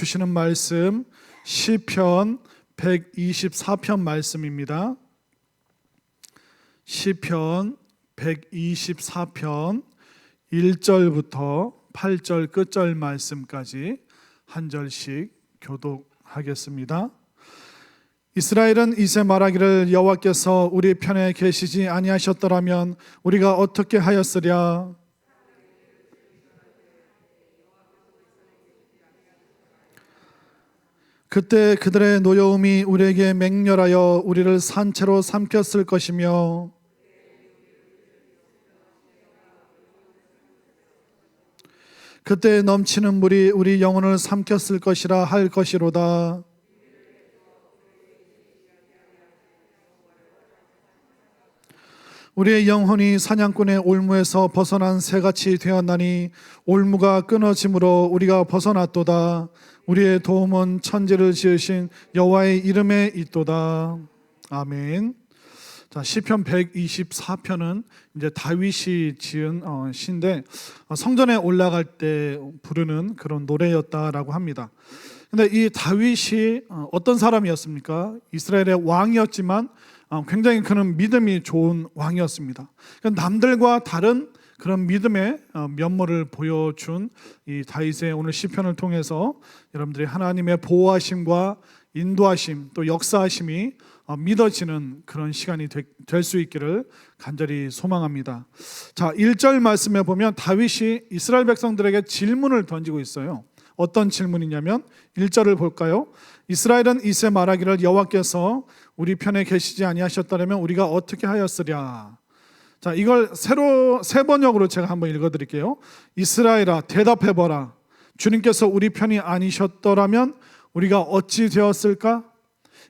주시는 말씀 시편 124편 말씀입니다. 시편 124편 1절부터 8절 끝절 말씀까지 한 절씩 교독하겠습니다. 이스라엘은 이제 말하기를 여호와께서 우리 편에 계시지 아니하셨더라면 우리가 어떻게 하였으랴. 그때 그들의 노여움이 우리에게 맹렬하여 우리를 산채로 삼켰을 것이며 그때 넘치는 물이 우리 영혼을 삼켰을 것이라 할 것이로다. 우리의 영혼이 사냥꾼의 올무에서 벗어난 새같이 되었나니 올무가 끊어짐으로 우리가 벗어났도다. 우리의 도움은 천지를 지으신 여호와의 이름에 있도다. 아멘. 자, 시편 124편은 이제 다윗이 지은 시인데 성전에 올라갈 때 부르는 그런 노래였다라고 합니다. 근데 이 다윗이 어떤 사람이었습니까? 이스라엘의 왕이었지만 굉장히 그는 믿음이 좋은 왕이었습니다. 남들과 다른 그런 믿음의 면모를 보여준 이 다윗의 오늘 시편을 통해서 여러분들이 하나님의 보호하심과 인도하심 또 역사하심이 믿어지는 그런 시간이 될 수 있기를 간절히 소망합니다. 자, 1절 말씀에 보면 다윗이 이스라엘 백성들에게 질문을 던지고 있어요. 어떤 질문이냐면 1절을 볼까요? 이스라엘은 이제 말하기를 여호와께서 우리 편에 계시지 아니하셨더라면 우리가 어떻게 하였으랴. 자, 이걸 새 번역으로 제가 한번 읽어드릴게요. 이스라엘아 대답해봐라. 주님께서 우리 편이 아니셨더라면 우리가 어찌 되었을까?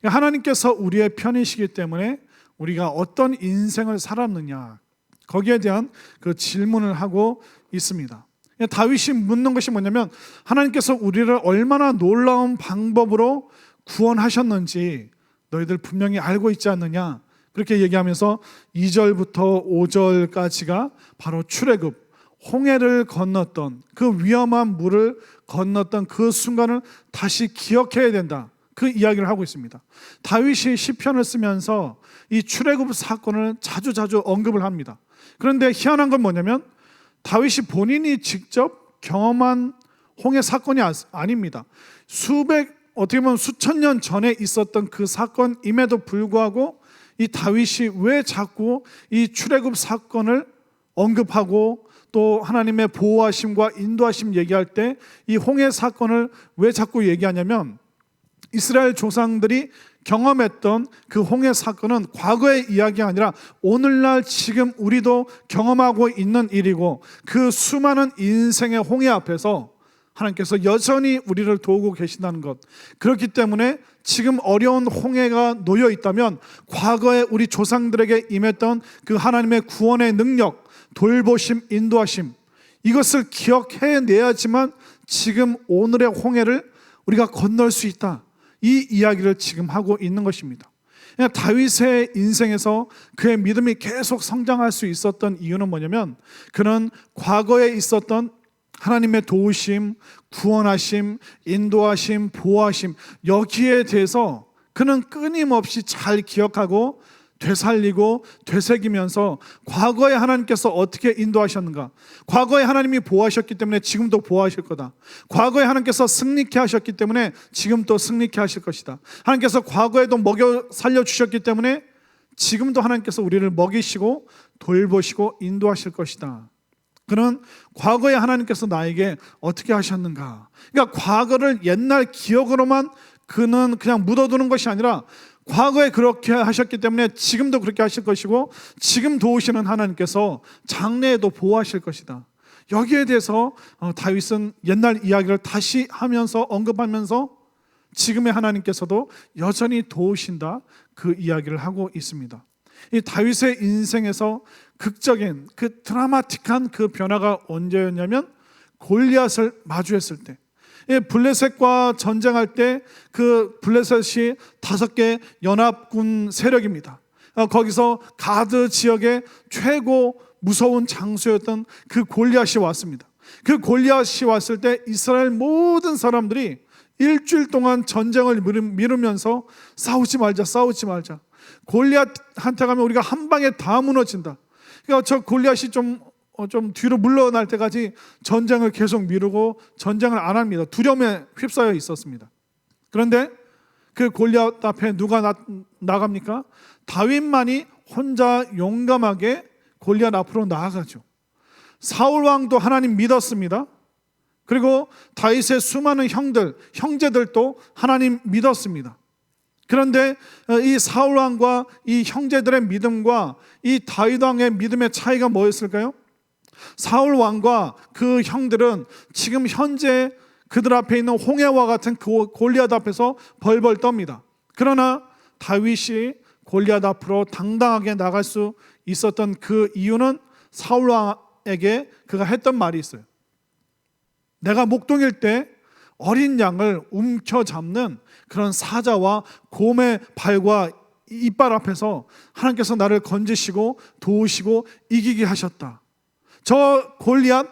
하나님께서 우리의 편이시기 때문에 우리가 어떤 인생을 살았느냐, 거기에 대한 그 질문을 하고 있습니다. 다윗이 묻는 것이 뭐냐면 하나님께서 우리를 얼마나 놀라운 방법으로 구원하셨는지 너희들 분명히 알고 있지 않느냐, 그렇게 얘기하면서 2절부터 5절까지가 바로 출애굽, 홍해를 건넜던 그 위험한 물을 건넜던 그 순간을 다시 기억해야 된다, 그 이야기를 하고 있습니다. 다윗이 시편을 쓰면서 이 출애굽 사건을 자주 언급을 합니다. 그런데 희한한 건 뭐냐면 다윗이 본인이 직접 경험한 홍해 사건이 아닙니다. 어떻게 보면 수천 년 전에 있었던 그 사건임에도 불구하고 이 다윗이 왜 자꾸 이 출애굽 사건을 언급하고 또 하나님의 보호하심과 인도하심 얘기할 때 이 홍해 사건을 왜 자꾸 얘기하냐면 이스라엘 조상들이 경험했던 그 홍해 사건은 과거의 이야기가 아니라 오늘날 지금 우리도 경험하고 있는 일이고 그 수많은 인생의 홍해 앞에서 하나님께서 여전히 우리를 도우고 계신다는 것, 그렇기 때문에 지금 어려운 홍해가 놓여 있다면 과거에 우리 조상들에게 임했던 그 하나님의 구원의 능력, 돌보심, 인도하심, 이것을 기억해내야지만 지금 오늘의 홍해를 우리가 건널 수 있다, 이 이야기를 지금 하고 있는 것입니다. 다윗의 인생에서 그의 믿음이 계속 성장할 수 있었던 이유는 뭐냐면 그는 과거에 있었던 하나님의 도우심, 구원하심, 인도하심, 보호하심, 여기에 대해서 그는 끊임없이 잘 기억하고 되살리고 되새기면서 과거에 하나님께서 어떻게 인도하셨는가, 과거에 하나님이 보호하셨기 때문에 지금도 보호하실 거다, 과거에 하나님께서 승리케 하셨기 때문에 지금도 승리케 하실 것이다, 하나님께서 과거에도 먹여 살려주셨기 때문에 지금도 하나님께서 우리를 먹이시고 돌보시고 인도하실 것이다. 그는 과거에 하나님께서 나에게 어떻게 하셨는가, 그러니까 과거를 옛날 기억으로만 그는 그냥 묻어두는 것이 아니라 과거에 그렇게 하셨기 때문에 지금도 그렇게 하실 것이고 지금 도우시는 하나님께서 장래에도 보호하실 것이다. 여기에 대해서 다윗은 옛날 이야기를 다시 하면서 언급하면서 지금의 하나님께서도 여전히 도우신다, 그 이야기를 하고 있습니다. 이 다윗의 인생에서 극적인 그 드라마틱한 그 변화가 언제였냐면 골리앗을 마주했을 때, 블레셋과 전쟁할 때 그 블레셋이 5개 연합군 세력입니다. 거기서 가드 지역의 최고 무서운 장수였던 그 골리앗이 왔습니다. 그 골리앗이 왔을 때 이스라엘 모든 사람들이 일주일 동안 전쟁을 미루면서 싸우지 말자. 골리앗한테 가면 우리가 한 방에 다 무너진다. 그러니까 저 골리앗이 좀 뒤로 물러날 때까지 전쟁을 계속 미루고 전쟁을 안 합니다. 두려움에 휩싸여 있었습니다. 그런데 그 골리앗 앞에 누가 나갑니까? 다윗만이 혼자 용감하게 골리앗 앞으로 나아가죠. 사울 왕도 하나님 믿었습니다. 그리고 다윗의 수많은 형제들도 하나님 믿었습니다. 그런데 이 사울 왕과 이 형제들의 믿음과 이 다윗 왕의 믿음의 차이가 뭐였을까요? 사울 왕과 그 형들은 지금 현재 그들 앞에 있는 홍해와 같은 그 골리앗 앞에서 벌벌 떱니다. 그러나 다윗이 골리앗 앞으로 당당하게 나갈 수 있었던 그 이유는 사울 왕에게 그가 했던 말이 있어요. 내가 목동일 때 어린 양을 움켜잡는 그런 사자와 곰의 발과 이빨 앞에서 하나님께서 나를 건지시고 도우시고 이기게 하셨다. 저 골리앗,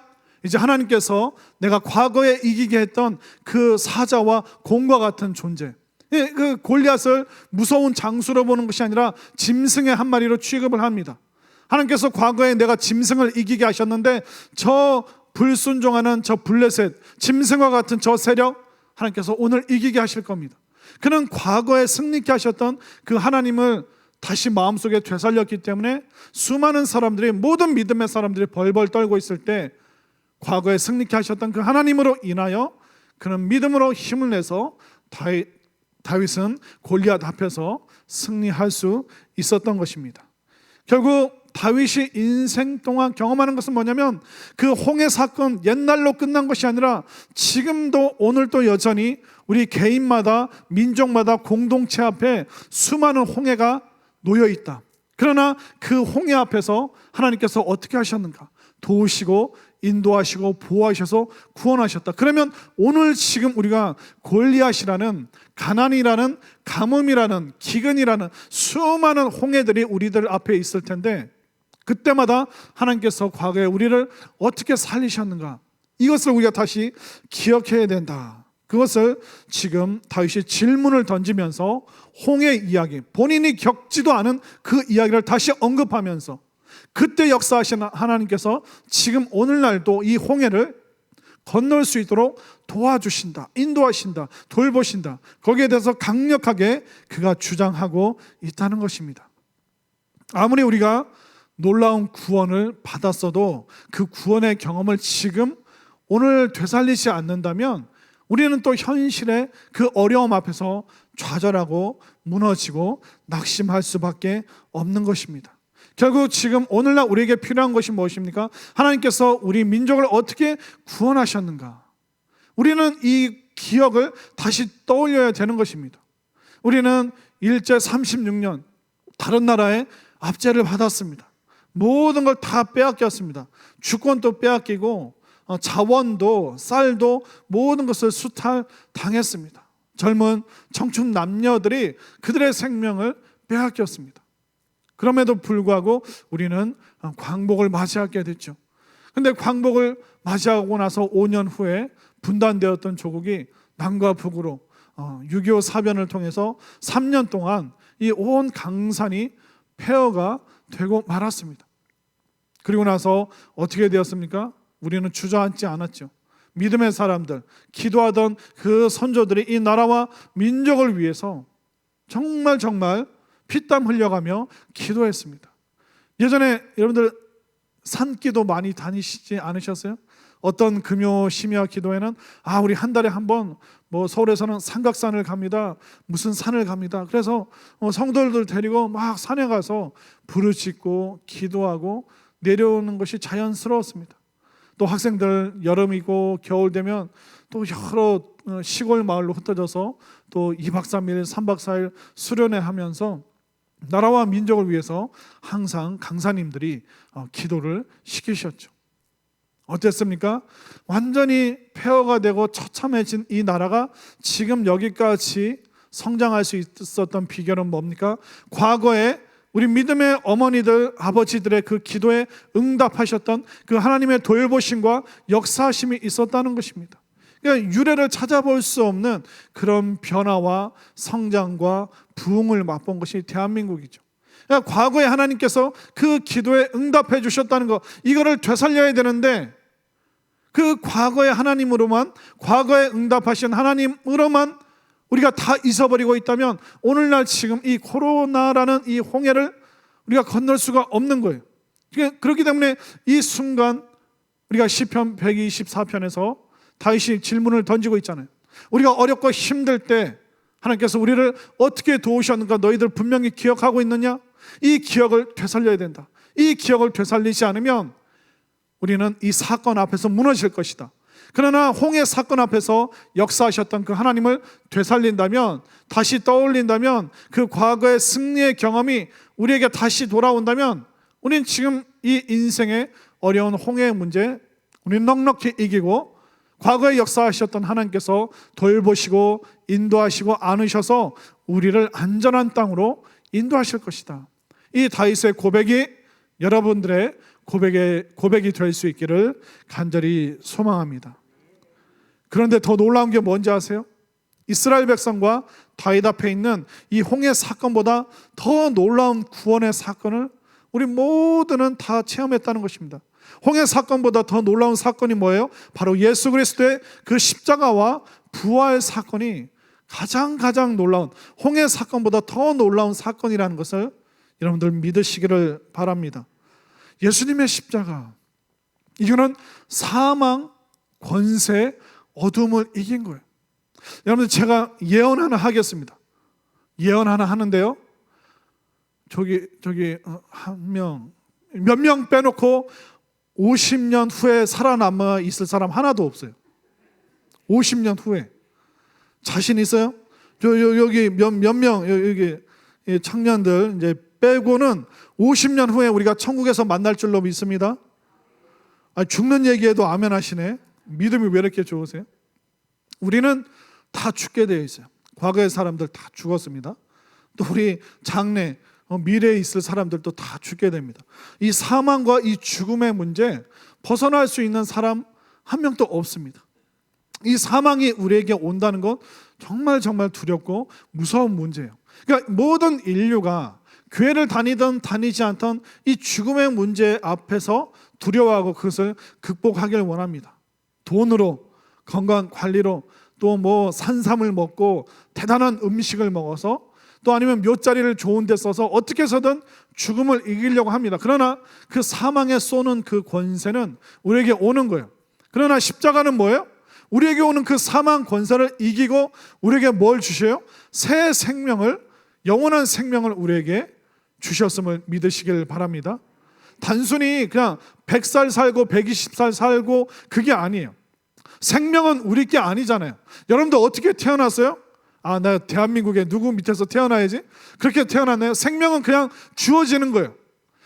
이제 하나님께서 내가 과거에 이기게 했던 그 사자와 곰과 같은 존재, 그 골리앗을 무서운 장수로 보는 것이 아니라 짐승의 한 마리로 취급을 합니다. 하나님께서 과거에 내가 짐승을 이기게 하셨는데 저 불순종하는 저 블레셋, 짐승과 같은 저 세력, 하나님께서 오늘 이기게 하실 겁니다. 그는 과거에 승리케 하셨던 그 하나님을 다시 마음속에 되살렸기 때문에 수많은 사람들이, 모든 믿음의 사람들이 벌벌 떨고 있을 때 과거에 승리케 하셨던 그 하나님으로 인하여 그는 믿음으로 힘을 내서 다윗은 골리앗 앞에서 승리할 수 있었던 것입니다. 결국 다윗이 인생 동안 경험하는 것은 뭐냐면 그 홍해 사건 옛날로 끝난 것이 아니라 지금도 오늘도 여전히 우리 개인마다, 민족마다, 공동체 앞에 수많은 홍해가 놓여 있다. 그러나 그 홍해 앞에서 하나님께서 어떻게 하셨는가? 도우시고 인도하시고 보호하셔서 구원하셨다. 그러면 오늘 지금 우리가 골리앗이라는, 가난이라는, 가뭄이라는, 기근이라는 수많은 홍해들이 우리들 앞에 있을 텐데 그때마다 하나님께서 과거에 우리를 어떻게 살리셨는가? 이것을 우리가 다시 기억해야 된다. 그것을 지금 다윗이 질문을 던지면서 홍해 이야기, 본인이 겪지도 않은 그 이야기를 다시 언급하면서 그때 역사하신 하나님께서 지금 오늘날도 이 홍해를 건널 수 있도록 도와주신다, 인도하신다, 돌보신다. 거기에 대해서 강력하게 그가 주장하고 있다는 것입니다. 아무리 우리가 놀라운 구원을 받았어도 그 구원의 경험을 지금 오늘 되살리지 않는다면 우리는 또 현실의 그 어려움 앞에서 좌절하고 무너지고 낙심할 수밖에 없는 것입니다. 결국 지금 오늘날 우리에게 필요한 것이 무엇입니까? 하나님께서 우리 민족을 어떻게 구원하셨는가? 우리는 이 기억을 다시 떠올려야 되는 것입니다. 우리는 일제 36년 다른 나라에 압제를 받았습니다. 모든 걸 다 빼앗겼습니다. 주권도 빼앗기고 자원도, 쌀도, 모든 것을 수탈당했습니다. 젊은 청춘 남녀들이 그들의 생명을 빼앗겼습니다. 그럼에도 불구하고 우리는 광복을 맞이하게 됐죠. 그런데 광복을 맞이하고 나서 5년 후에 분단되었던 조국이 남과 북으로 6.25 사변을 통해서 3년 동안 이 온 강산이 폐허가 되고 말았습니다. 그리고 나서 어떻게 되었습니까? 우리는 주저앉지 않았죠. 믿음의 사람들, 기도하던 그 선조들이 이 나라와 민족을 위해서 정말 피땀 흘려가며 기도했습니다. 예전에 여러분들 산기도 많이 다니시지 않으셨어요? 어떤 금요 심야 기도회는 우리 한 달에 한 번 서울에서는 삼각산을 갑니다. 무슨 산을 갑니다. 그래서 성도들 데리고 막 산에 가서 부르짖고 기도하고 내려오는 것이 자연스러웠습니다. 또 학생들 여름이고 겨울 되면 또 여러 시골 마을로 흩어져서 또 2박 3일, 3박 4일 수련회 하면서 나라와 민족을 위해서 항상 강사님들이 기도를 시키셨죠. 어땠습니까? 완전히 폐허가 되고 처참해진 이 나라가 지금 여기까지 성장할 수 있었던 비결은 뭡니까? 과거에 우리 믿음의 어머니들, 아버지들의 그 기도에 응답하셨던 그 하나님의 돌보심과 역사하심이 있었다는 것입니다. 그러니까 유래를 찾아볼 수 없는 그런 변화와 성장과 부흥을 맛본 것이 대한민국이죠. 그러니까 과거에 하나님께서 그 기도에 응답해 주셨다는 거, 이거를 되살려야 되는데 그 과거의 하나님으로만, 과거에 응답하신 하나님으로만 우리가 다 잊어버리고 있다면 오늘날 지금 이 코로나라는 이 홍해를 우리가 건널 수가 없는 거예요. 그렇기 때문에 이 순간 우리가 시편 124편에서 다윗이 질문을 던지고 있잖아요. 우리가 어렵고 힘들 때 하나님께서 우리를 어떻게 도우셨는가 너희들 분명히 기억하고 있느냐? 이 기억을 되살려야 된다. 이 기억을 되살리지 않으면 우리는 이 사건 앞에서 무너질 것이다. 그러나 홍해 사건 앞에서 역사하셨던 그 하나님을 되살린다면, 다시 떠올린다면, 그 과거의 승리의 경험이 우리에게 다시 돌아온다면 우리는 지금 이 인생의 어려운 홍해의 문제 우리는 넉넉히 이기고 과거에 역사하셨던 하나님께서 돌보시고 인도하시고 안으셔서 우리를 안전한 땅으로 인도하실 것이다. 이 다윗의 고백이 여러분들의 고백이 될 수 있기를 간절히 소망합니다. 그런데 더 놀라운 게 뭔지 아세요? 이스라엘 백성과 다윗 앞에 있는 이 홍해 사건보다 더 놀라운 구원의 사건을 우리 모두는 다 체험했다는 것입니다. 홍해 사건보다 더 놀라운 사건이 뭐예요? 바로 예수 그리스도의 그 십자가와 부활 사건이 가장 놀라운, 홍해 사건보다 더 놀라운 사건이라는 것을 여러분들 믿으시기를 바랍니다. 예수님의 십자가, 이거는 사망, 권세, 어둠을 이긴 거예요. 여러분들, 제가 예언 하나 하겠습니다. 예언 하나 하는데요, 몇 명 빼놓고 50년 후에 살아남아 있을 사람 하나도 없어요. 50년 후에 자신 있어요? 여기 몇 명, 여기 청년들 이제 빼고는 50년 후에 우리가 천국에서 만날 줄로 믿습니다. 죽는 얘기에도 아멘 하시네. 믿음이 왜 이렇게 좋으세요? 우리는 다 죽게 되어 있어요. 과거의 사람들 다 죽었습니다. 또 우리 장래, 미래에 있을 사람들도 다 죽게 됩니다. 이 사망과 이 죽음의 문제 벗어날 수 있는 사람 한 명도 없습니다. 이 사망이 우리에게 온다는 건 정말 두렵고 무서운 문제예요. 그러니까 모든 인류가 교회를 다니든 다니지 않던 이 죽음의 문제 앞에서 두려워하고 그것을 극복하길 원합니다. 돈으로, 건강 관리로, 또 뭐 산삼을 먹고 대단한 음식을 먹어서, 또 아니면 묘자리를 좋은 데 써서 어떻게 해서든 죽음을 이기려고 합니다. 그러나 그 사망에 쏘는 그 권세는 우리에게 오는 거예요. 그러나 십자가는 뭐예요? 우리에게 오는 그 사망 권세를 이기고 우리에게 뭘 주셔요? 새 생명을, 영원한 생명을 우리에게 주셨음을 믿으시길 바랍니다. 단순히 그냥 100살 살고 120살 살고 그게 아니에요. 생명은 우리 게 아니잖아요. 여러분들 어떻게 태어났어요? 나 대한민국에 누구 밑에서 태어나야지? 그렇게 태어났나요? 생명은 그냥 주어지는 거예요.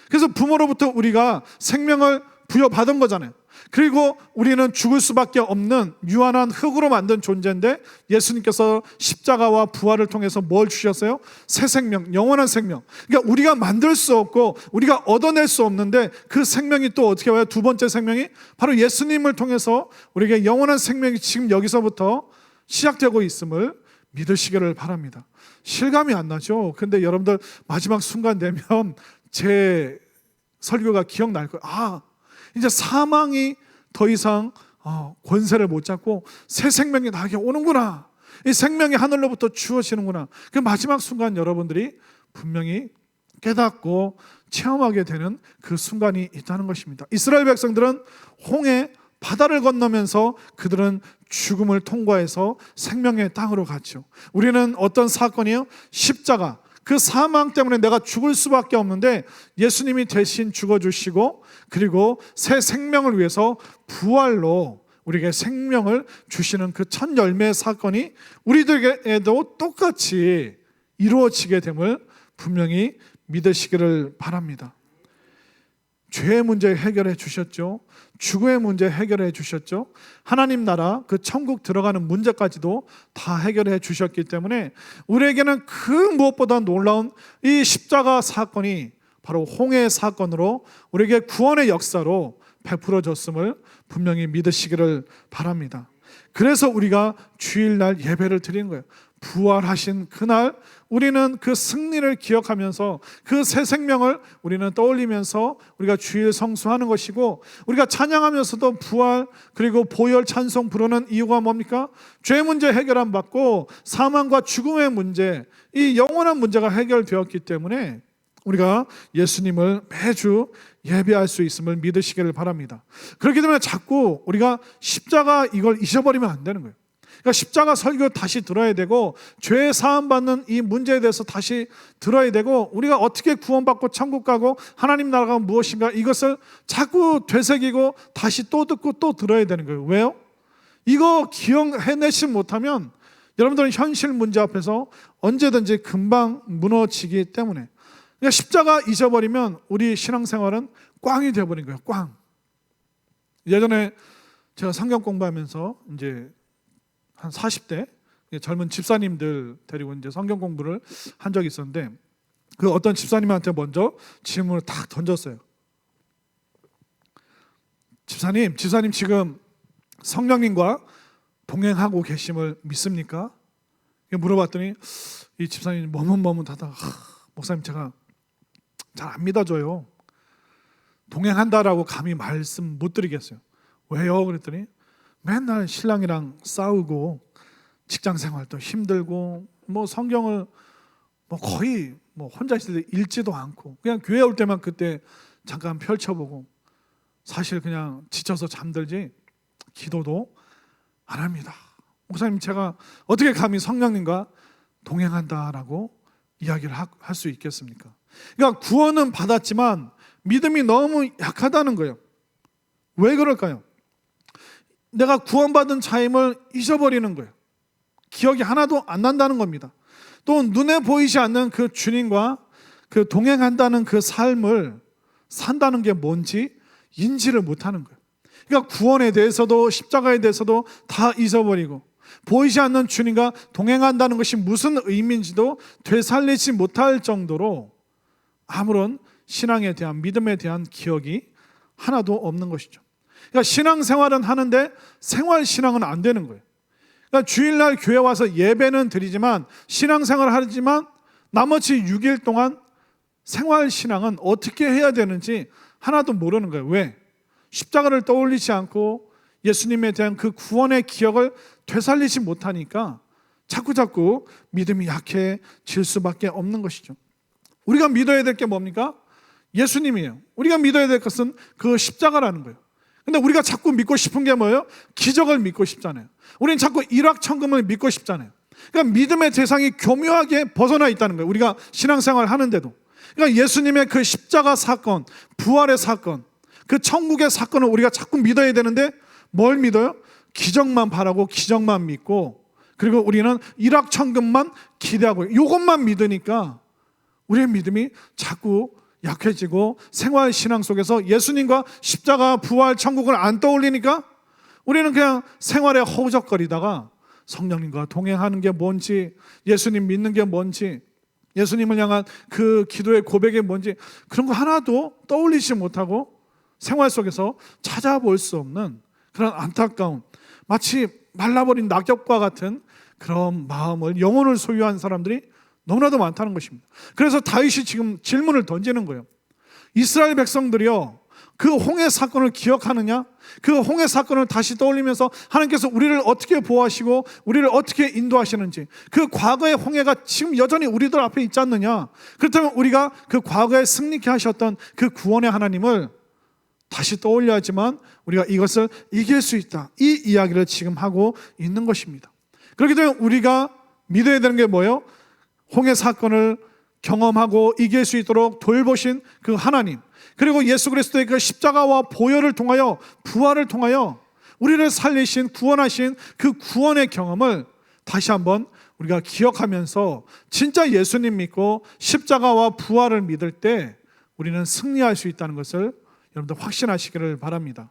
그래서 부모로부터 우리가 생명을 부여받은 거잖아요. 그리고 우리는 죽을 수밖에 없는 유한한 흙으로 만든 존재인데 예수님께서 십자가와 부활을 통해서 뭘 주셨어요? 새 생명, 영원한 생명. 그러니까 우리가 만들 수 없고 우리가 얻어낼 수 없는데 그 생명이 또 어떻게 와요? 두 번째 생명이 바로 예수님을 통해서 우리에게 영원한 생명이 지금 여기서부터 시작되고 있음을 믿으시기를 바랍니다. 실감이 안 나죠? 근데 여러분들 마지막 순간 되면 제 설교가 기억날 거예요. 이제 사망이 더 이상 권세를 못 잡고 새 생명이 나에게 오는구나. 이 생명이 하늘로부터 주어지는구나. 그 마지막 순간 여러분들이 분명히 깨닫고 체험하게 되는 그 순간이 있다는 것입니다. 이스라엘 백성들은 홍해 바다를 건너면서 그들은 죽음을 통과해서 생명의 땅으로 갔죠. 우리는 어떤 사건이요? 십자가. 그 사망 때문에 내가 죽을 수밖에 없는데 예수님이 대신 죽어주시고 그리고 새 생명을 위해서 부활로 우리에게 생명을 주시는 그 첫 열매의 사건이 우리들에게도 똑같이 이루어지게 됨을 분명히 믿으시기를 바랍니다. 죄의 문제 해결해 주셨죠. 죽음의 문제 해결해 주셨죠. 하나님 나라 그 천국 들어가는 문제까지도 다 해결해 주셨기 때문에 우리에게는 그 무엇보다 놀라운 이 십자가 사건이 바로 홍해의 사건으로 우리에게 구원의 역사로 베풀어졌음을 분명히 믿으시기를 바랍니다. 그래서 우리가 주일날 예배를 드리는 거예요. 부활하신 그날 우리는 그 승리를 기억하면서 그 새 생명을 우리는 떠올리면서 우리가 주일 성수하는 것이고, 우리가 찬양하면서도 부활 그리고 보혈 찬송 부르는 이유가 뭡니까? 죄 문제 해결 안 받고 사망과 죽음의 문제, 이 영원한 문제가 해결되었기 때문에 우리가 예수님을 매주 예배할 수 있음을 믿으시기를 바랍니다. 그렇기 때문에 자꾸 우리가 십자가 이걸 잊어버리면 안 되는 거예요. 그러니까 십자가 설교 다시 들어야 되고, 죄 사함 받는 이 문제에 대해서 다시 들어야 되고, 우리가 어떻게 구원받고 천국 가고 하나님 나라가 무엇인가, 이것을 자꾸 되새기고 다시 또 듣고 또 들어야 되는 거예요. 왜요? 이거 기억해내지 못하면 여러분들은 현실 문제 앞에서 언제든지 금방 무너지기 때문에, 그러니까 십자가 잊어버리면 우리 신앙생활은 꽝이 되어버린 거예요. 꽝. 예전에 제가 성경 공부하면서 이제 한 40대 젊은 집사님들 데리고 이제 성경 공부를 한 적이 있었는데, 그 어떤 집사님한테 먼저 질문을 딱 던졌어요. 집사님 지금 성령님과 동행하고 계심을 믿습니까? 물어봤더니 이 집사님이 머뭇머뭇하다가, 목사님 제가 잘 안 믿어져요. 동행한다라고 감히 말씀 못 드리겠어요. 왜요? 그랬더니 맨날 신랑이랑 싸우고 직장 생활도 힘들고 뭐 성경을 뭐 거의 뭐 혼자 있을 때 읽지도 않고 그냥 교회 올 때만 그때 잠깐 펼쳐보고 사실 그냥 지쳐서 잠들지 기도도 안 합니다. 목사님 제가 어떻게 감히 성령님과 동행한다라고 이야기를 할 수 있겠습니까? 그러니까 구원은 받았지만 믿음이 너무 약하다는 거예요. 왜 그럴까요? 내가 구원받은 자임을 잊어버리는 거예요. 기억이 하나도 안 난다는 겁니다. 또 눈에 보이지 않는 그 주님과 그 동행한다는 그 삶을 산다는 게 뭔지 인지를 못하는 거예요. 그러니까 구원에 대해서도 십자가에 대해서도 다 잊어버리고, 보이지 않는 주님과 동행한다는 것이 무슨 의미인지도 되살리지 못할 정도로 아무런 신앙에 대한, 믿음에 대한 기억이 하나도 없는 것이죠. 그러니까 신앙생활은 하는데 생활신앙은 안 되는 거예요. 그러니까 주일날 교회 와서 예배는 드리지만 신앙생활을 하지만 나머지 6일 동안 생활신앙은 어떻게 해야 되는지 하나도 모르는 거예요. 왜? 십자가를 떠올리지 않고 예수님에 대한 그 구원의 기억을 되살리지 못하니까 자꾸 믿음이 약해질 수밖에 없는 것이죠. 우리가 믿어야 될 게 뭡니까? 예수님이에요. 우리가 믿어야 될 것은 그 십자가라는 거예요. 근데 우리가 자꾸 믿고 싶은 게 뭐예요? 기적을 믿고 싶잖아요. 우리는 자꾸 일확천금을 믿고 싶잖아요. 그러니까 믿음의 대상이 교묘하게 벗어나 있다는 거예요. 우리가 신앙생활 하는데도. 그러니까 예수님의 그 십자가 사건, 부활의 사건, 그 천국의 사건을 우리가 자꾸 믿어야 되는데 뭘 믿어요? 기적만 바라고 기적만 믿고, 그리고 우리는 일확천금만 기대하고 이것만 믿으니까 우리의 믿음이 자꾸 약해지고 생활신앙 속에서 예수님과 십자가, 부활, 천국을 안 떠올리니까 우리는 그냥 생활에 허우적거리다가 성령님과 동행하는 게 뭔지, 예수님 믿는 게 뭔지, 예수님을 향한 그 기도의 고백이 뭔지 그런 거 하나도 떠올리지 못하고 생활 속에서 찾아볼 수 없는 그런 안타까운, 마치 말라버린 낙엽과 같은 그런 마음을, 영혼을 소유한 사람들이 너무나도 많다는 것입니다. 그래서 다윗이 지금 질문을 던지는 거예요. 이스라엘 백성들이요, 그 홍해 사건을 기억하느냐? 그 홍해 사건을 다시 떠올리면서 하나님께서 우리를 어떻게 보호하시고 우리를 어떻게 인도하시는지, 그 과거의 홍해가 지금 여전히 우리들 앞에 있지 않느냐? 그렇다면 우리가 그 과거에 승리케 하셨던 그 구원의 하나님을 다시 떠올려야지만 우리가 이것을 이길 수 있다, 이 이야기를 지금 하고 있는 것입니다. 그렇기 때문에 우리가 믿어야 되는 게 뭐예요? 홍해 사건을 경험하고 이길 수 있도록 돌보신 그 하나님, 그리고 예수 그리스도의 그 십자가와 보혈을 통하여, 부활을 통하여 우리를 살리신, 구원하신 그 구원의 경험을 다시 한번 우리가 기억하면서 진짜 예수님 믿고 십자가와 부활을 믿을 때 우리는 승리할 수 있다는 것을 여러분들 확신하시기를 바랍니다.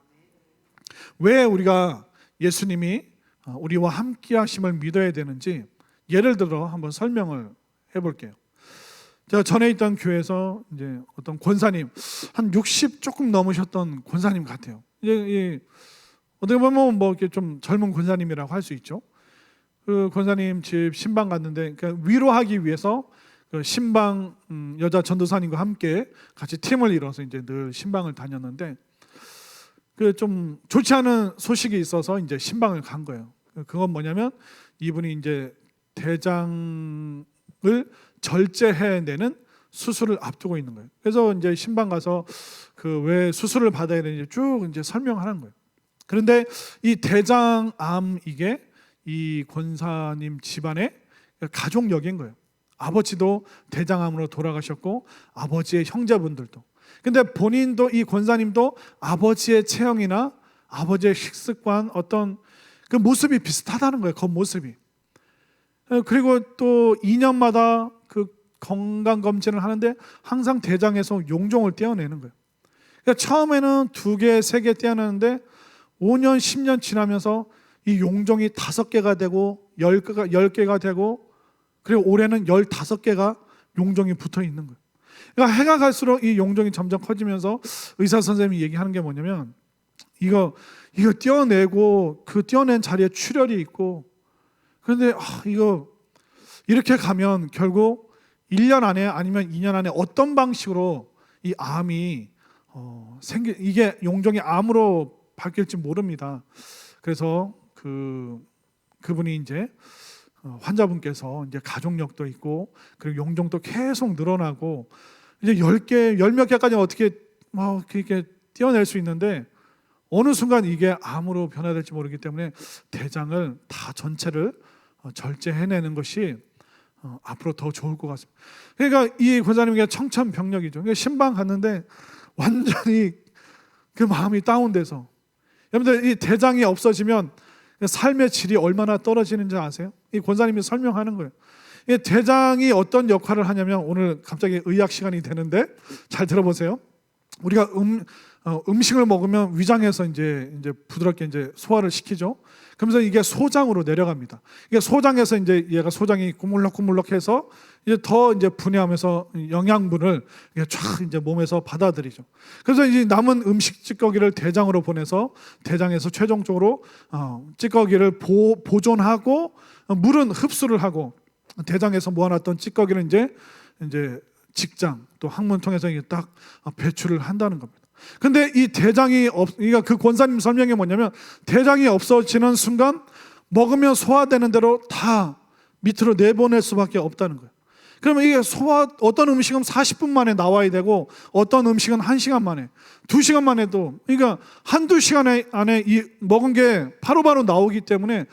왜 우리가 예수님이 우리와 함께 하심을 믿어야 되는지 예를 들어 한번 설명을 해볼게요. 제가 전에 있던 교회에서 이제 어떤 권사님, 한 60 조금 넘으셨던 권사님 같아요. 이제 어떻게 보면 뭐 이렇게 좀 젊은 권사님이라고 할 수 있죠. 그 권사님 집 신방 갔는데 그러니까 위로하기 위해서 그 신방 여자 전도사님과 함께 같이 팀을 이뤄서 이제 늘 신방을 다녔는데 그 좀 좋지 않은 소식이 있어서 이제 신방을 간 거예요. 그건 뭐냐면 이분이 이제 대장을 절제해내는 수술을 앞두고 있는 거예요. 그래서 이제 신방 가서 그 왜 수술을 받아야 되는지 쭉 이제 설명하는 거예요. 그런데 이 대장암 이게 이 권사님 집안의 가족력인 거예요. 아버지도 대장암으로 돌아가셨고 아버지의 형제분들도. 근데 본인도 이 권사님도 아버지의 체형이나 아버지의 식습관 어떤 그 모습이 비슷하다는 거예요. 겉모습이. 그리고 또 2년마다 그 건강검진을 하는데 항상 대장에서 용종을 떼어내는 거예요. 그러니까 처음에는 2개, 3개 떼어내는데 5년, 10년 지나면서 이 용종이 5개가 되고 10개가 되고 그리고 올해는 15개가 용종이 붙어 있는 거예요. 그러니까 해가 갈수록 이 용종이 점점 커지면서 의사 선생님이 얘기하는 게 뭐냐면 이거 떼어내고 그 떼어낸 자리에 출혈이 있고 그런데 이거 이렇게 가면 결국 1년 안에 아니면 2년 안에 어떤 방식으로 이 암이 이게 용종이 암으로 바뀔지 모릅니다. 그래서 그분이 이제 환자분께서 이제 가족력도 있고 그리고 용종도 계속 늘어나고 이제 10개, 10몇 개까지 어떻게 이렇게 떼어낼 수 있는데 어느 순간 이게 암으로 변화될지 모르기 때문에 대장을 다 전체를 절제해내는 것이 앞으로 더 좋을 것 같습니다. 그러니까 이 권사님에게 청천벽력이죠. 그러니까 신방 갔는데 완전히 그 마음이 다운돼서 여러분들 이 대장이 없어지면 삶의 질이 얼마나 떨어지는지 아세요? 이 권사님이 설명하는 거예요. 이 대장이 어떤 역할을 하냐면 오늘 갑자기 의학 시간이 되는데 잘 들어보세요. 우리가 음식을 먹으면 위장에서 이제 부드럽게 이제 소화를 시키죠. 그러면서 이게 소장으로 내려갑니다. 이게 소장에서 이제 얘가 소장이 꾸물럭꾸물럭해서 이제 더 이제 분해하면서 영양분을 쫙 이제 몸에서 받아들이죠. 그래서 이제 남은 음식 찌꺼기를 대장으로 보내서 대장에서 최종적으로 찌꺼기를 보존하고 물은 흡수를 하고 대장에서 모아놨던 찌꺼기를 이제 직장 또 항문 통해서 이게 딱 배출을 한다는 겁니다. 근데 이 대장이 그러니까 그 권사님 설명이 뭐냐면 대장이 없어지는 순간 먹으면 소화되는 대로 다 밑으로 내보낼 수밖에 없다는 거예요. 그러면 이게 어떤 음식은 40분 만에 나와야 되고 어떤 음식은 1시간 만에 2시간 만에도 그러니까 한두 시간 안에 이 먹은 게 바로바로 나오기 때문에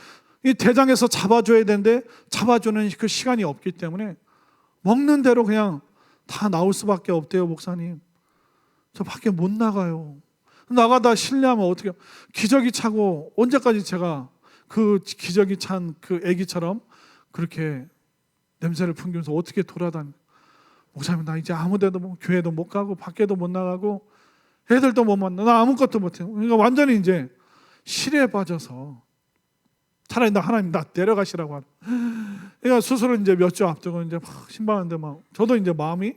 이 대장에서 잡아줘야 되는데 잡아주는 그 시간이 없기 때문에 먹는 대로 그냥 다 나올 수밖에 없대요. 목사님 저 밖에 못 나가요. 나가다 실례하면 어떻게 기저귀 차고 언제까지 제가 그 기저귀 찬 그 아기처럼 그렇게 냄새를 풍기면서 어떻게 돌아다니. 목사님 나 이제 아무 데도 교회도 못 가고 밖에도 못 나가고 애들도 못 만나. 나 아무것도 못해. 그러니까 완전히 이제 실에 빠져서 차라리 하나님 나 데려가시라고 하는. 그러니까 수술을 이제 몇 주 앞두고 이제 막 신방하는데 막 저도 이제 마음이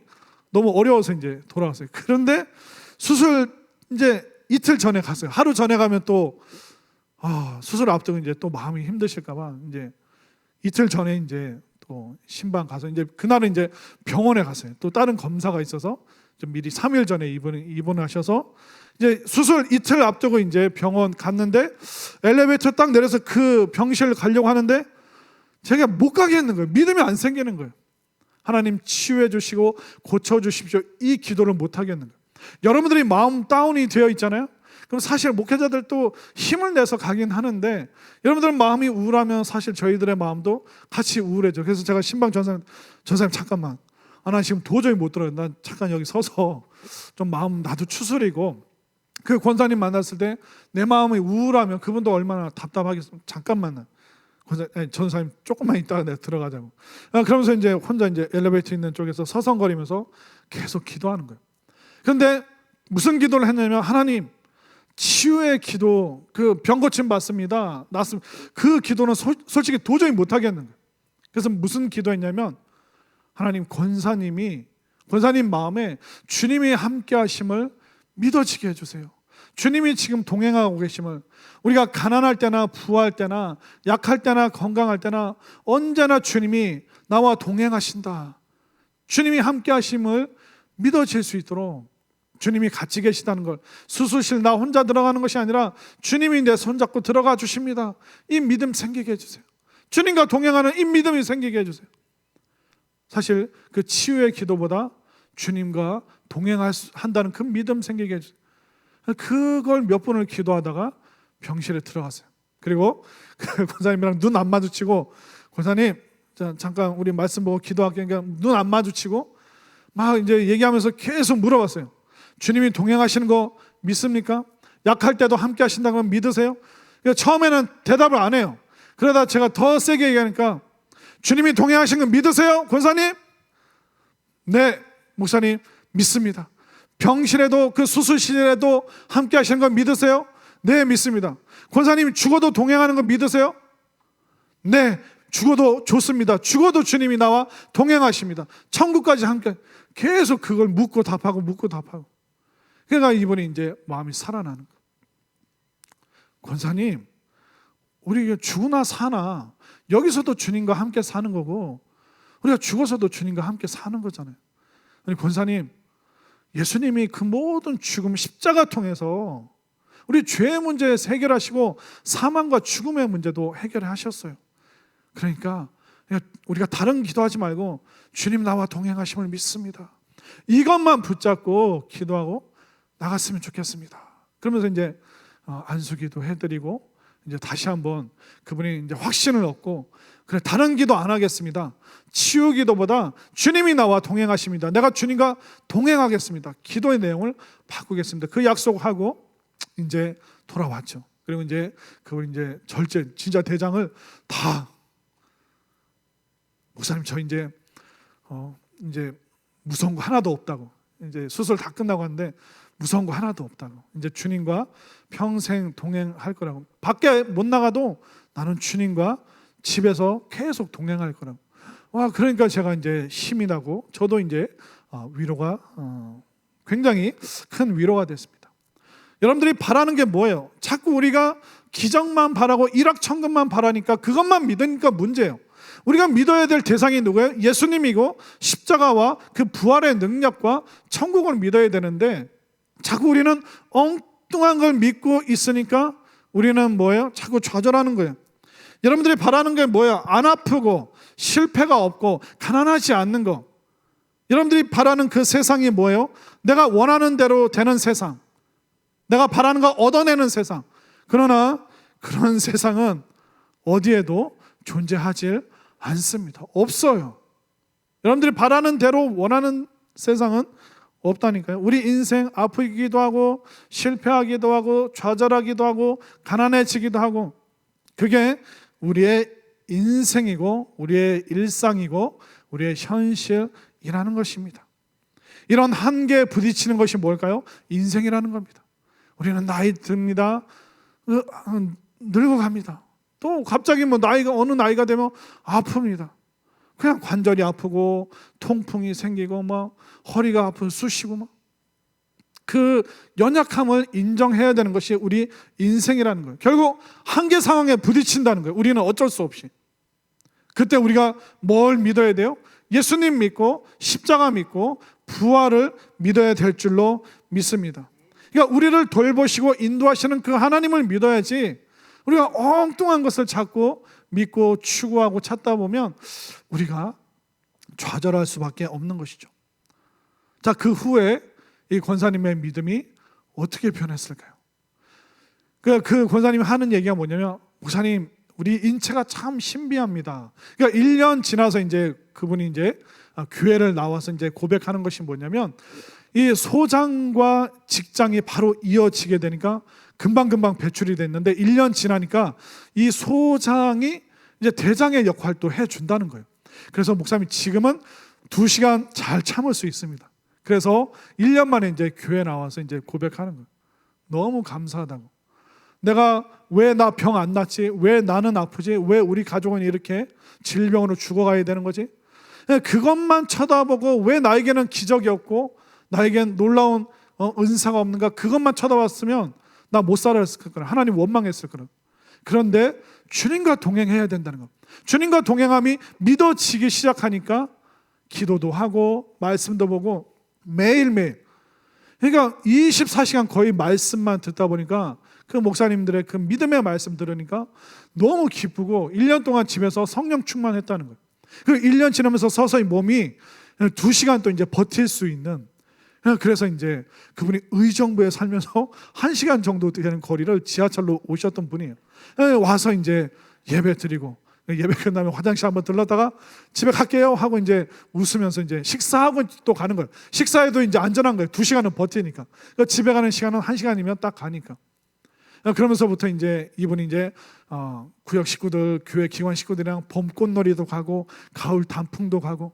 너무 어려워서 이제 돌아왔어요. 그런데 수술 이제 이틀 전에 갔어요. 하루 전에 가면 또 수술 앞두고 이제 또 마음이 힘드실까봐 이제 이틀 전에 이제 또 신방 가서 이제 그날은 이제 병원에 갔어요. 또 다른 검사가 있어서 좀 미리 3일 전에 입원하셔서 이제 수술 이틀 앞두고 이제 병원 갔는데 엘리베이터 딱 내려서 그 병실 가려고 하는데 제가 못 가게 했는 거예요. 믿음이 안 생기는 거예요. 하나님 치유해 주시고 고쳐 주십시오. 이 기도를 못 하겠는 거예요. 여러분들이 마음 다운이 되어 있잖아요. 그럼 사실 목회자들도 힘을 내서 가긴 하는데 여러분들 마음이 우울하면 사실 저희들의 마음도 같이 우울해져. 그래서 제가 신방 전사님 잠깐만. 나 지금 도저히 못 들어요. 난 잠깐 여기 서서 좀 마음 나도 추스리고 그 권사님 만났을 때 내 마음이 우울하면 그분도 얼마나 답답하겠습니까? 잠깐만. 전사님 조금만 있다가 내가 들어가자고. 그러면서 이제 혼자 이제 엘리베이터 있는 쪽에서 서성거리면서 계속 기도하는 거예요. 그런데 무슨 기도를 했냐면 하나님 치유의 기도 그 병 고침 받습니다. 그 기도는 솔직히 도저히 못 하겠는 거예요. 그래서 무슨 기도했냐면 하나님 권사님 마음에 주님이 함께 하심을 믿어지게 해주세요. 주님이 지금 동행하고 계심을, 우리가 가난할 때나 부할 때나 약할 때나 건강할 때나 언제나 주님이 나와 동행하신다, 주님이 함께 하심을 믿어질 수 있도록 주님이 같이 계시다는 걸, 수술실 나 혼자 들어가는 것이 아니라 주님이 내 손잡고 들어가 주십니다, 이 믿음 생기게 해주세요. 주님과 동행하는 이 믿음이 생기게 해주세요. 사실 그 치유의 기도보다 주님과 동행한다는 그 믿음 생기게 해주세요. 그걸 몇 번을 기도하다가 병실에 들어갔어요. 그리고 그 권사님이랑 눈 안 마주치고, 권사님 잠깐 우리 말씀 보고 기도할게, 눈 안 마주치고 막 이제 얘기하면서 계속 물어봤어요. 주님이 동행하시는 거 믿습니까? 약할 때도 함께 하신다는 건 믿으세요? 처음에는 대답을 안 해요. 그러다 제가 더 세게 얘기하니까, 주님이 동행하신 거 믿으세요, 권사님? 네, 목사님 믿습니다. 병실에도 그 수술실에도 함께 하시는 거 믿으세요? 네, 믿습니다. 권사님 죽어도 동행하는 거 믿으세요? 네, 죽어도 좋습니다. 죽어도 주님이 나와 동행하십니다. 천국까지 함께. 계속 그걸 묻고 답하고 묻고 답하고. 그러니까 이분이 이제 마음이 살아나는 거예요. 권사님, 우리 죽으나 사나 여기서도 주님과 함께 사는 거고, 우리가 죽어서도 주님과 함께 사는 거잖아요. 아니, 권사님, 예수님이 그 모든 죽음 십자가 통해서 우리 죄의 문제 해결하시고 사망과 죽음의 문제도 해결하셨어요. 그러니까 우리가 다른 기도하지 말고 주님 나와 동행하심을 믿습니다, 이것만 붙잡고 기도하고 나갔으면 좋겠습니다. 그러면서 이제 안수기도 해드리고 이제 다시 한번 그분이 이제 확신을 얻고, 그래 다른 기도 안 하겠습니다, 치유 기도보다 주님이 나와 동행하십니다, 내가 주님과 동행하겠습니다, 기도의 내용을 바꾸겠습니다, 그 약속하고 이제 돌아왔죠. 그리고 이제 그분 이제 절제 진짜 대장을 다, 목사님 저 이제 무서운 거 하나도 없다고, 이제 수술 다 끝나고 하는데 무서운 거 하나도 없다고, 이제 주님과 평생 동행할 거라고, 밖에 못 나가도 나는 주님과 집에서 계속 동행할 거라고. 와, 그러니까 제가 이제 힘이 나고 저도 이제 위로가 굉장히 큰 위로가 됐습니다. 여러분들이 바라는 게 뭐예요? 자꾸 우리가 기적만 바라고 일확천금만 바라니까, 그것만 믿으니까 문제예요. 우리가 믿어야 될 대상이 누구예요? 예수님이고 십자가와 그 부활의 능력과 천국을 믿어야 되는데, 자꾸 우리는 엉뚱한 걸 믿고 있으니까 우리는 뭐예요? 자꾸 좌절하는 거예요. 여러분들이 바라는 게 뭐예요? 안 아프고 실패가 없고 가난하지 않는 거. 여러분들이 바라는 그 세상이 뭐예요? 내가 원하는 대로 되는 세상, 내가 바라는 거 얻어내는 세상. 그러나 그런 세상은 어디에도 존재하지 않습니다. 없어요. 여러분들이 바라는 대로 원하는 세상은 없다니까요. 우리 인생 아프기도 하고 실패하기도 하고 좌절하기도 하고 가난해지기도 하고, 그게 우리의 인생이고 우리의 일상이고 우리의 현실이라는 것입니다. 이런 한계에 부딪히는 것이 뭘까요? 인생이라는 겁니다. 우리는 나이 듭니다, 늙어갑니다, 또 갑자기 뭐 어느 나이가 되면 아픕니다. 그냥 관절이 아프고 통풍이 생기고 막 허리가 아프고 쑤시고 막, 그 연약함을 인정해야 되는 것이 우리 인생이라는 거예요. 결국 한계 상황에 부딪힌다는 거예요. 우리는 어쩔 수 없이. 그때 우리가 뭘 믿어야 돼요? 예수님 믿고 십자가 믿고 부활을 믿어야 될 줄로 믿습니다. 그러니까 우리를 돌보시고 인도하시는 그 하나님을 믿어야지, 우리가 엉뚱한 것을 자꾸 믿고 추구하고 찾다 보면 우리가 좌절할 수밖에 없는 것이죠. 자, 그 후에 이 권사님의 믿음이 어떻게 변했을까요? 그 권사님이 하는 얘기가 뭐냐면, 목사님 우리 인체가 참 신비합니다. 그러니까 1년 지나서 이제 그분이 이제 교회를 나와서 이제 고백하는 것이 뭐냐면, 이 소장과 직장이 바로 이어지게 되니까 금방금방 배출이 됐는데 1년 지나니까 이 소장이 이제 대장의 역할도 해준다는 거예요. 그래서 목사님 지금은 2시간 잘 참을 수 있습니다. 그래서 1년 만에 이제 교회 나와서 이제 고백하는 거예요. 너무 감사하다고. 내가 왜 나 병 안 낫지? 왜 나는 아프지? 왜 우리 가족은 이렇게 질병으로 죽어가야 되는 거지? 그것만 쳐다보고 왜 나에게는 기적이 없고 나에겐 놀라운 은사가 없는가? 그것만 쳐다봤으면 나 못 살았을 거라. 하나님 원망했을 거라. 그런데 주님과 동행해야 된다는 것. 주님과 동행함이 믿어지기 시작하니까 기도도 하고 말씀도 보고 매일매일, 그러니까 24시간 거의 말씀만 듣다 보니까 그 목사님들의 그 믿음의 말씀 들으니까 너무 기쁘고 1년 동안 집에서 성령 충만했다는 거예요. 그 1년 지나면서 서서히 몸이 2시간 또 이제 버틸 수 있는, 그래서 이제 그분이 의정부에 살면서 1시간 정도 되는 거리를 지하철로 오셨던 분이에요. 와서 이제 예배 드리고, 예배 끝나면 화장실 한번 들렀다가 집에 갈게요 하고 이제 웃으면서 이제 식사하고 또 가는 거예요. 식사에도 이제 안전한 거예요. 2시간은 버티니까. 그러니까 집에 가는 시간은 1시간이면 딱 가니까. 그러면서부터 이제 이분이 이제 구역 식구들, 교회 기관 식구들이랑 봄꽃놀이도 가고 가을 단풍도 가고,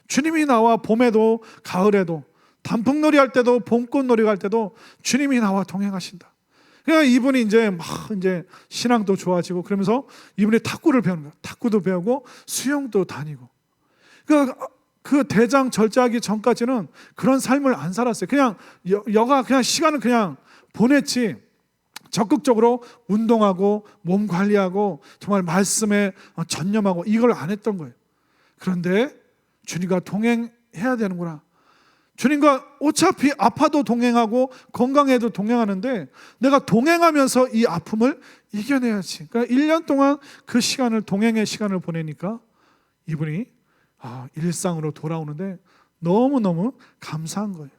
주님이 나와 봄에도 가을에도 단풍놀이 할 때도 봄꽃놀이 갈 때도 주님이 나와 동행하신다. 그러니까 이분이 이제 막 이제 신앙도 좋아지고 그러면서 이분이 탁구를 배우는 거예요. 탁구도 배우고 수영도 다니고. 그러니까 그 대장 절제하기 전까지는 그런 삶을 안 살았어요. 그냥 여가 그냥 시간을 그냥 보냈지, 적극적으로 운동하고 몸 관리하고 정말 말씀에 전념하고 이걸 안 했던 거예요. 그런데 주님과 동행해야 되는구나. 주님과 어차피 아파도 동행하고 건강해도 동행하는데 내가 동행하면서 이 아픔을 이겨내야지. 그러니까 1년 동안 그 시간을, 동행의 시간을 보내니까 이분이 일상으로 돌아오는데 너무너무 감사한 거예요.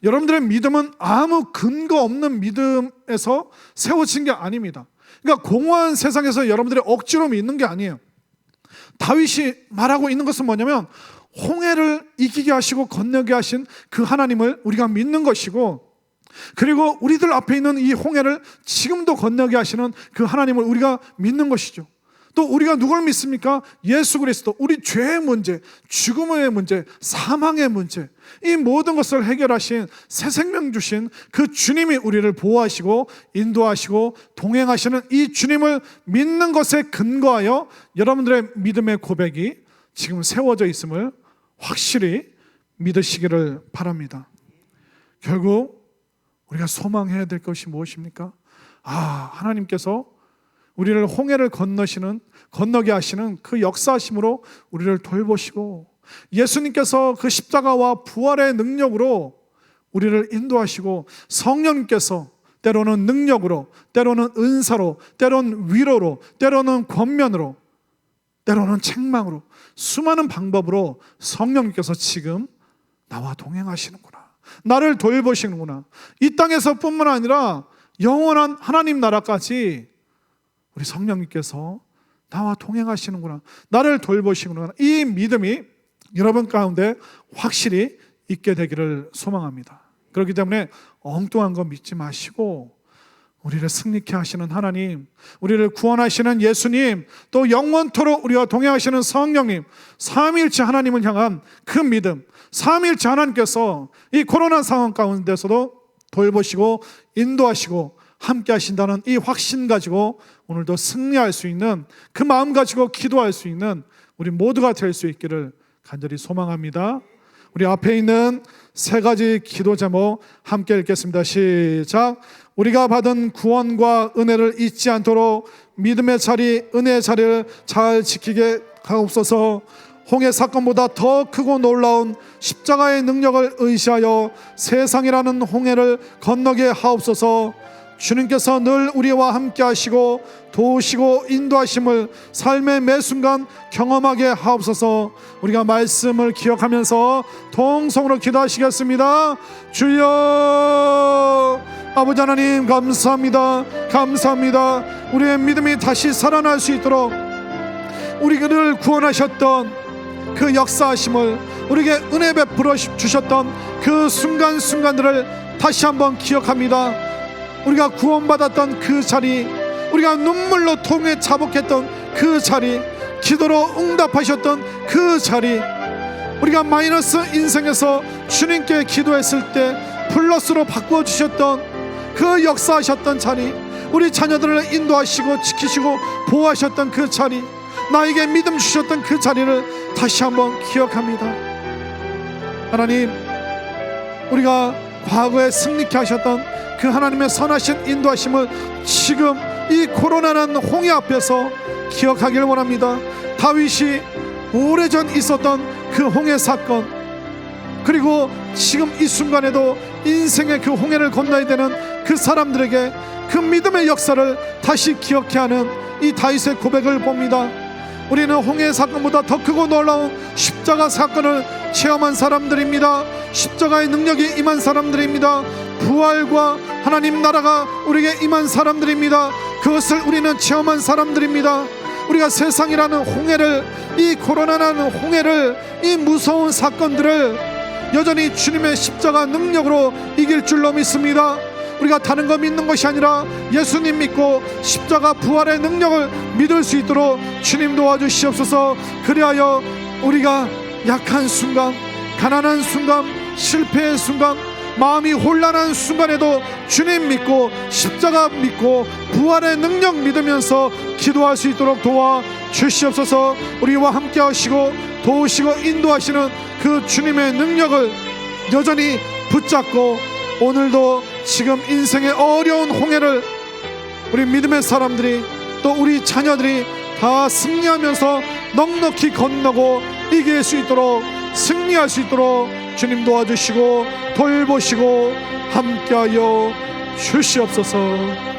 여러분들의 믿음은 아무 근거 없는 믿음에서 세워진 게 아닙니다. 그러니까 공허한 세상에서 여러분들이 억지로 믿는 게 아니에요. 다윗이 말하고 있는 것은 뭐냐면 홍해를 이기게 하시고 건너게 하신 그 하나님을 우리가 믿는 것이고, 그리고 우리들 앞에 있는 이 홍해를 지금도 건너게 하시는 그 하나님을 우리가 믿는 것이죠. 또 우리가 누굴 믿습니까? 예수 그리스도. 우리 죄의 문제, 죽음의 문제, 사망의 문제, 이 모든 것을 해결하신, 새 생명 주신 그 주님이 우리를 보호하시고 인도하시고 동행하시는 이 주님을 믿는 것에 근거하여 여러분들의 믿음의 고백이 지금 세워져 있음을 확실히 믿으시기를 바랍니다. 결국 우리가 소망해야 될 것이 무엇입니까? 하나님께서 우리를 홍해를 건너게 하시는 그 역사하심으로 우리를 돌보시고, 예수님께서 그 십자가와 부활의 능력으로 우리를 인도하시고, 성령님께서 때로는 능력으로, 때로는 은사로, 때로는 위로로, 때로는 권면으로, 때로는 책망으로, 수많은 방법으로 성령님께서 지금 나와 동행하시는구나, 나를 돌보시는구나. 이 땅에서 뿐만 아니라 영원한 하나님 나라까지 우리 성령님께서 나와 동행하시는구나, 나를 돌보시는구나. 이 믿음이 여러분 가운데 확실히 있게 되기를 소망합니다. 그렇기 때문에 엉뚱한 거 믿지 마시고, 우리를 승리케 하시는 하나님, 우리를 구원하시는 예수님, 또 영원토록 우리와 동행하시는 성령님, 삼위일체 하나님을 향한 그 믿음, 삼위일체 하나님께서 이 코로나 상황 가운데서도 돌보시고 인도하시고 함께 하신다는 이 확신 가지고 오늘도 승리할 수 있는, 그 마음 가지고 기도할 수 있는 우리 모두가 될 수 있기를 간절히 소망합니다. 우리 앞에 있는 3가지 기도 제목 함께 읽겠습니다. 시작. 우리가 받은 구원과 은혜를 잊지 않도록 믿음의 자리, 은혜의 자리를 잘 지키게 하옵소서. 홍해 사건보다 더 크고 놀라운 십자가의 능력을 의지하여 세상이라는 홍해를 건너게 하옵소서. 주님께서 늘 우리와 함께 하시고 도우시고 인도하심을 삶의 매 순간 경험하게 하옵소서. 우리가 말씀을 기억하면서 통성으로 기도하시겠습니다. 주여, 아버지 하나님 감사합니다. 감사합니다. 우리의 믿음이 다시 살아날 수 있도록 우리를 구원하셨던 그 역사하심을, 우리에게 은혜 베풀어 주셨던 그 순간순간들을 다시 한번 기억합니다. 우리가 구원받았던 그 자리, 우리가 눈물로 통해 자복했던 그 자리, 기도로 응답하셨던 그 자리, 우리가 마이너스 인생에서 주님께 기도했을 때 플러스로 바꾸어 주셨던 그 역사하셨던 자리, 우리 자녀들을 인도하시고 지키시고 보호하셨던 그 자리, 나에게 믿음 주셨던 그 자리를 다시 한번 기억합니다. 하나님, 우리가 과거에 승리케 하셨던 그 하나님의 선하신 인도하심을 지금 이 코로나라는 홍해 앞에서 기억하기를 원합니다. 다윗이 오래전 있었던 그 홍해 사건, 그리고 지금 이 순간에도 인생의 그 홍해를 건너야 되는 그 사람들에게 그 믿음의 역사를 다시 기억해 하는 이 다윗의 고백을 봅니다. 우리는 홍해 사건보다 더 크고 놀라운 십자가 사건을 체험한 사람들입니다. 십자가의 능력이 임한 사람들입니다. 부활과 하나님 나라가 우리에게 임한 사람들입니다. 그것을 우리는 체험한 사람들입니다. 우리가 세상이라는 홍해를, 이 코로나라는 홍해를, 이 무서운 사건들을 여전히 주님의 십자가 능력으로 이길 줄로 믿습니다. 우리가 다른 거 믿는 것이 아니라 예수님 믿고 십자가 부활의 능력을 믿을 수 있도록 주님 도와주시옵소서. 그리하여 우리가 약한 순간, 가난한 순간, 실패의 순간, 마음이 혼란한 순간에도 주님 믿고 십자가 믿고 부활의 능력 믿으면서 기도할 수 있도록 도와주시옵소서. 우리와 함께 하시고 도우시고 인도하시는 그 주님의 능력을 여전히 붙잡고 오늘도 지금 인생의 어려운 홍해를 우리 믿음의 사람들이, 또 우리 자녀들이 다 승리하면서 넉넉히 건너고 이길 수 있도록, 승리할 수 있도록 주님 도와주시고 돌보시고 함께하여 주시옵소서.